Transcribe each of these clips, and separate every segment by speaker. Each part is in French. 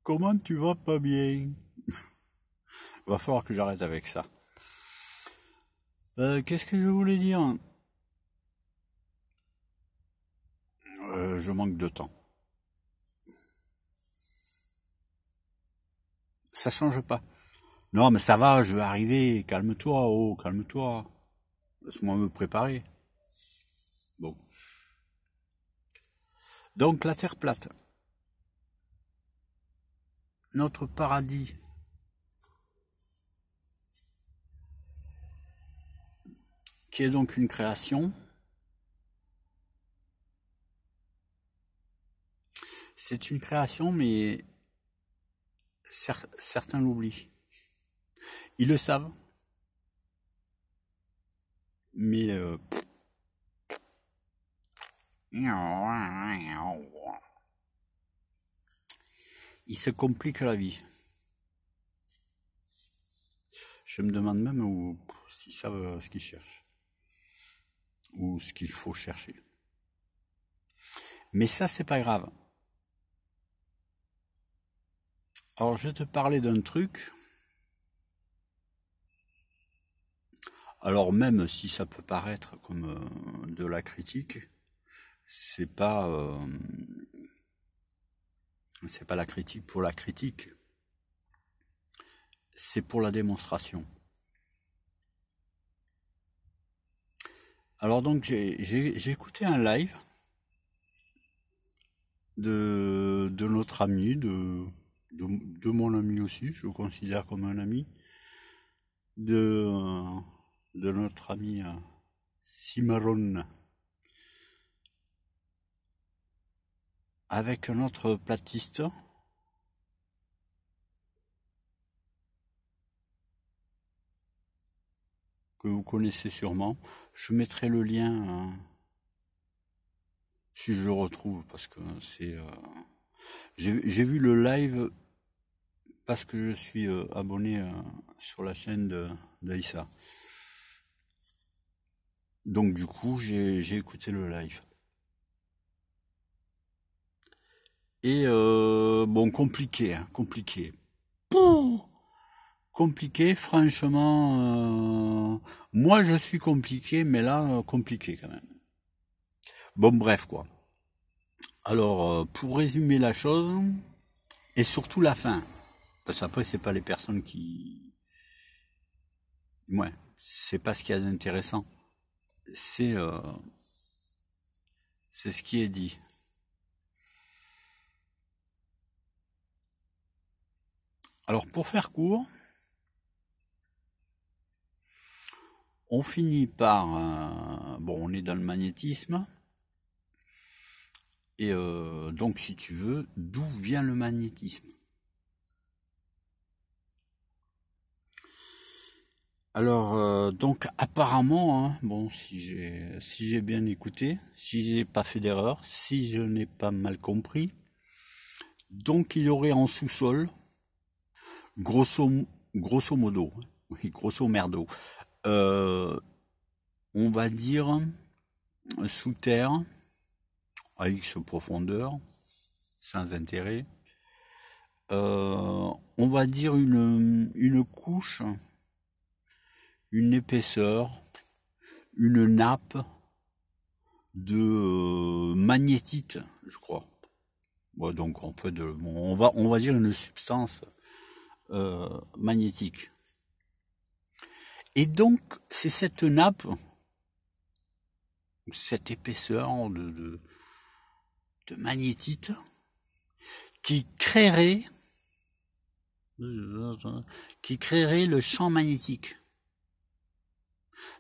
Speaker 1: Comment tu vas pas bien? Va falloir que j'arrête avec ça. Qu'est-ce que je voulais dire? Je manque de temps. Ça change pas. Non, mais ça va, je vais arriver. Calme-toi, oh, calme-toi. Laisse-moi me préparer. Bon. Donc, la Terre plate. Notre paradis. Qui est donc une création. C'est une création, mais certains l'oublient. Ils le savent, mais ils se compliquent la vie. Je me demande même s'ils savent ce qu'ils cherchent ou ce qu'il faut chercher. Mais ça, c'est pas grave. Alors, je vais te parler d'un truc. Alors, même si ça peut paraître comme de la critique, c'est pas la critique pour la critique. C'est pour la démonstration. Alors donc, j'ai écouté un live de notre ami, de mon ami aussi, je le considère comme un ami, de notre ami Cimarron, avec un autre platiste, que vous connaissez sûrement. Je mettrai le lien si je le retrouve, parce que c'est... J'ai vu le live parce que je suis abonné sur la chaîne d'Aïssa. Donc du coup, j'ai écouté le live. Et bon, compliqué, hein, compliqué. Pouh, compliqué, franchement. Moi, je suis compliqué, mais là, compliqué quand même. Bon, bref, quoi. Alors, pour résumer la chose, et surtout la fin, parce qu'après, c'est pas les personnes qui... Ouais, c'est pas ce qu'il y a d'intéressant. C'est ce qui est dit. Alors, pour faire court, on finit par... bon, on est dans le magnétisme. Et donc, si tu veux, d'où vient le magnétisme? Alors, donc, apparemment, hein, bon, si j'ai bien écouté, si j'ai pas fait d'erreur, si je n'ai pas mal compris, donc il y aurait en sous-sol, grosso modo, oui, grosso merdo, on va dire, sous terre, à X profondeur, sans intérêt, on va dire une couche, une épaisseur, une nappe de magnétite, je crois. Bon, donc en fait, bon, on va dire une substance magnétique. Et donc, c'est cette nappe, cette épaisseur de magnétite qui créerait le champ magnétique.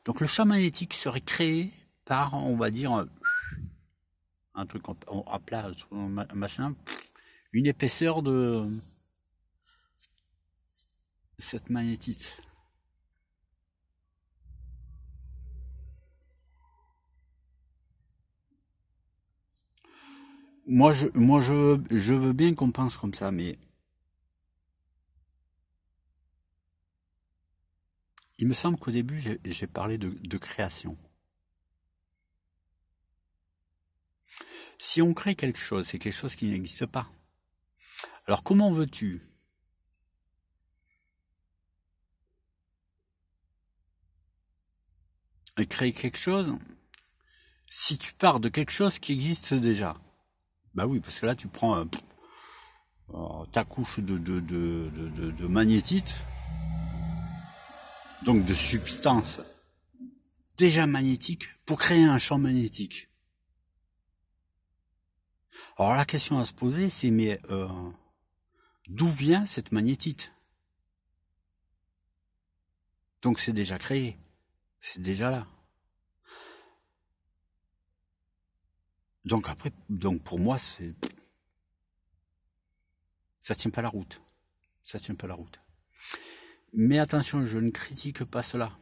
Speaker 1: Donc le champ magnétique serait créé par, on va dire, un truc à plat, machin, une épaisseur de cette magnétite. Moi, je veux bien qu'on pense comme ça, mais il me semble qu'au début, j'ai parlé de création. Si on crée quelque chose, c'est quelque chose qui n'existe pas. Alors comment veux-tu créer quelque chose si tu pars de quelque chose qui existe déjà? Bah oui, parce que là tu prends ta couche de magnétite, donc de substance déjà magnétique, pour créer un champ magnétique. Alors la question à se poser, c'est mais d'où vient cette magnétite? Donc c'est déjà créé, c'est déjà là. Donc après, donc pour moi, ça tient pas la route. Ça tient pas la route. Mais attention, je ne critique pas cela.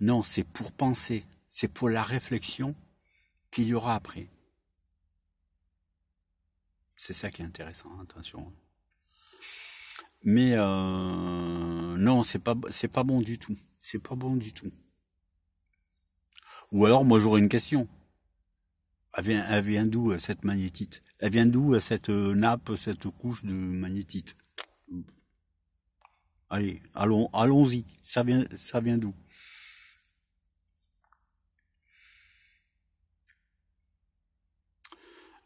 Speaker 1: Non, c'est pour penser, c'est pour la réflexion qu'il y aura après. C'est ça qui est intéressant, attention. Mais non, c'est pas bon du tout. C'est pas bon du tout. Ou alors, moi, j'aurais une question. Elle vient d'où cette magnétite? Elle vient d'où cette nappe, cette couche de magnétite? Allez, allons-y. Ça vient d'où?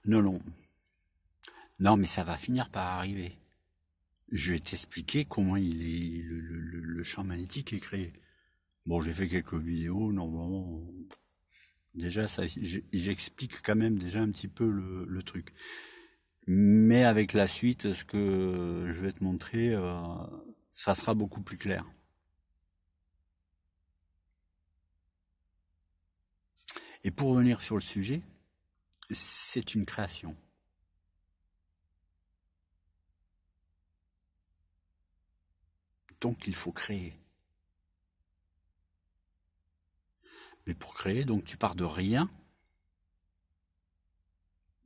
Speaker 1: Non, non. Non, mais ça va finir par arriver. Je vais t'expliquer comment le champ magnétique est créé. Bon, j'ai fait quelques vidéos, normalement. Déjà, j'explique quand même déjà un petit peu le truc. Mais avec la suite, ce que je vais te montrer, ça sera beaucoup plus clair. Et pour revenir sur le sujet, c'est une création. Donc il faut créer. Mais pour créer, donc tu pars de rien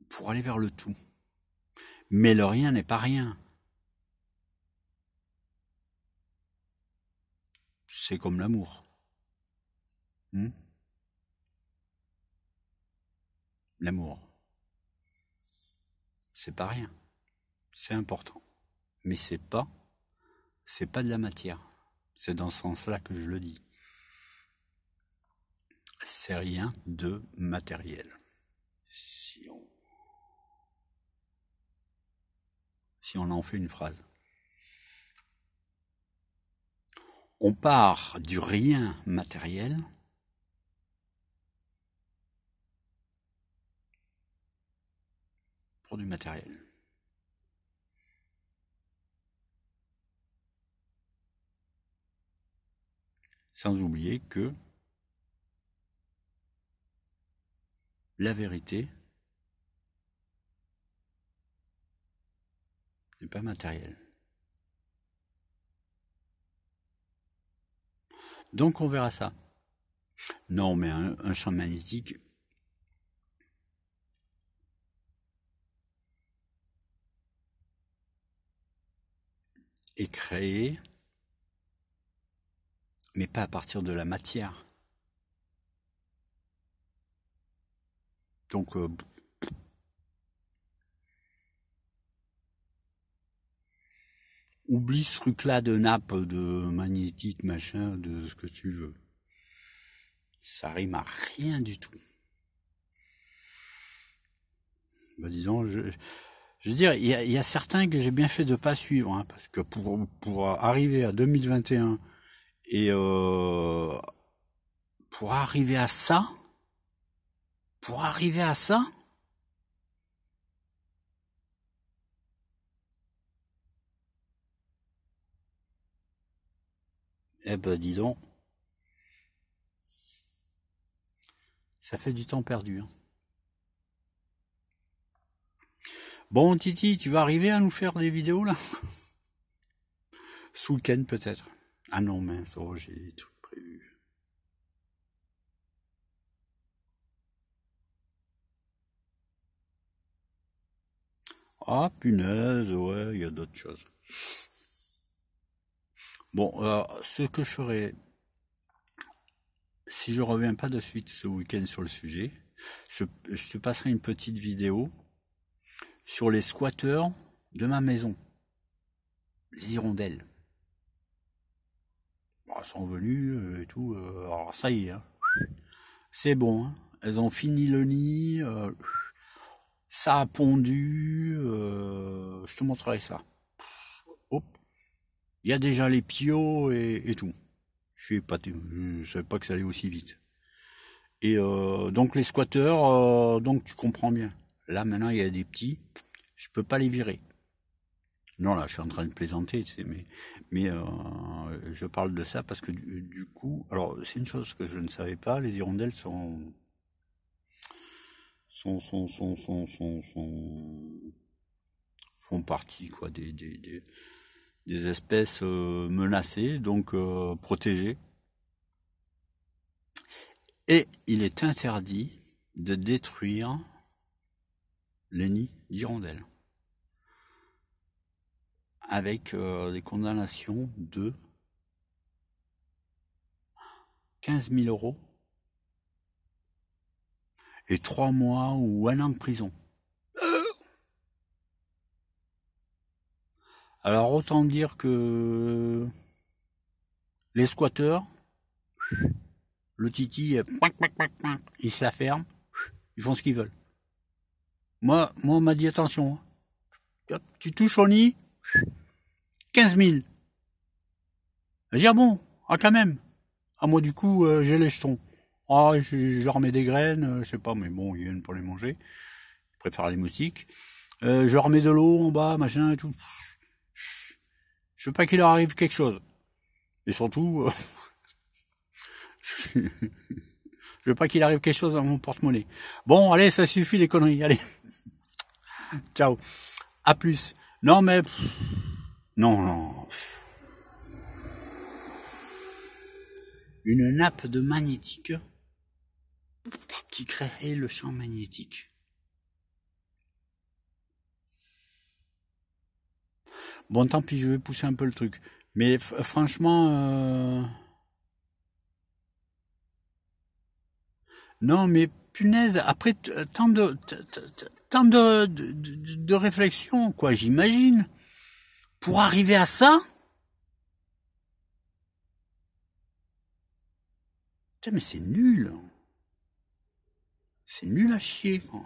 Speaker 1: pour aller vers le tout. Mais le rien n'est pas rien. C'est comme l'amour. L'amour. C'est pas rien. C'est important. Mais c'est pas de la matière. C'est dans ce sens-là que je le dis. C'est rien de matériel. Si on en fait une phrase. On part du rien matériel pour du matériel. Sans oublier que la vérité n'est pas matérielle. Donc on verra ça. Non, mais un champ magnétique est créé, mais pas à partir de la matière. Donc oublie ce truc-là de nappe, de magnétite, machin, de ce que tu veux. Ça rime à rien du tout. Ben, disons, je veux dire, il y a certains que j'ai bien fait de pas suivre, hein, parce que pour arriver à 2021 et pour arriver à ça, eh ben dis donc, ça fait du temps perdu. Hein. Bon Titi, tu vas arriver à nous faire des vidéos là? Sous le week-end peut-être. Ah non mince, oh, j'ai des trucs prévus. Ah punaise, ouais, il y a d'autres choses. Bon, ce que je ferai, si je reviens pas de suite ce week-end sur le sujet, je te passerai une petite vidéo sur les squatteurs de ma maison. Les hirondelles. Bon, elles sont venues et tout. Alors ça y est, hein. C'est bon. Hein. Elles ont fini le nid. Ça a pondu. Je te montrerai ça. Hop. Il y a déjà les piots et tout. Je savais pas que ça allait aussi vite. Et donc les squatteurs, donc tu comprends bien. Là maintenant il y a des petits, je peux pas les virer. Non là je suis en train de plaisanter, tu sais, mais je parle de ça parce que du coup, alors c'est une chose que je ne savais pas, les hirondelles font partie quoi des espèces menacées, donc protégées. Et il est interdit de détruire les nids d'hirondelles. Avec des condamnations de 15 000 € et 3 mois ou 1 an de prison. Alors autant dire que les squatteurs, le titi, ils se la ferment, ils font ce qu'ils veulent. Moi, on m'a dit attention, tu touches au nid, 15 000. J'ai dit ah bon, ah quand même. Ah moi du coup, j'ai les jetons. Ah je leur mets des graines, je sais pas, mais bon, ils viennent pour les manger. Ils préfèrent les moustiques. Je leur mets de l'eau en bas, machin et tout. Je veux pas qu'il leur arrive quelque chose. Et surtout, je veux pas qu'il arrive quelque chose dans mon porte-monnaie. Bon, allez, ça suffit les conneries, allez. Ciao. À plus. Non, mais... Non. Une nappe de magnétique qui créerait le champ magnétique. Bon, tant pis, je vais pousser un peu le truc. Mais franchement... Non, mais punaise, après tant de réflexion, quoi, j'imagine, pour arriver à ça. Putain, mais c'est nul. C'est nul à chier, quoi.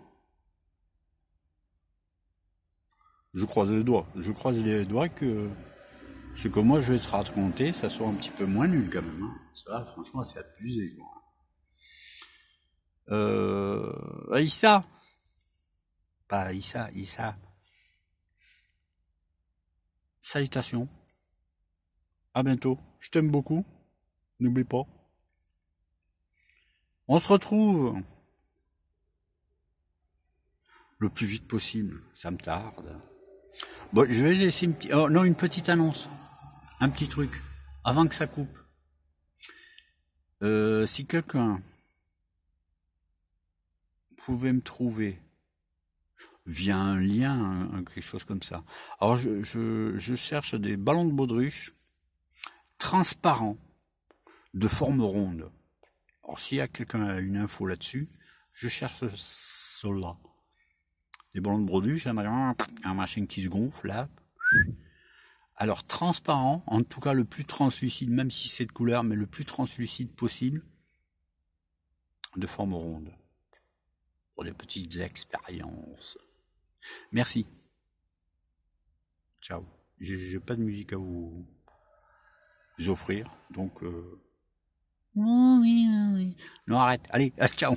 Speaker 1: Je croise les doigts que ce que moi je vais te raconter, ça soit un petit peu moins nul quand même. Hein. Ça, franchement, c'est abusé, quoi. Issa. Pas Issa. Salutations. À bientôt. Je t'aime beaucoup. N'oublie pas. On se retrouve le plus vite possible. Ça me tarde. Bon, je vais laisser une petite annonce. Un petit truc. Avant que ça coupe. Si quelqu'un pouvait me trouver via un lien, quelque chose comme ça. Alors je cherche des ballons de baudruche transparents, de forme ronde. Alors s'il y a quelqu'un a une info là-dessus, je cherche cela. Des ballons de baudruche, un machin qui se gonfle là. Alors transparent, en tout cas le plus translucide, même si c'est de couleur, mais le plus translucide possible, de forme ronde. Pour des petites expériences. Merci. Ciao. J'ai pas de musique à vous offrir, donc... Oui. Non, arrête. Allez, ciao.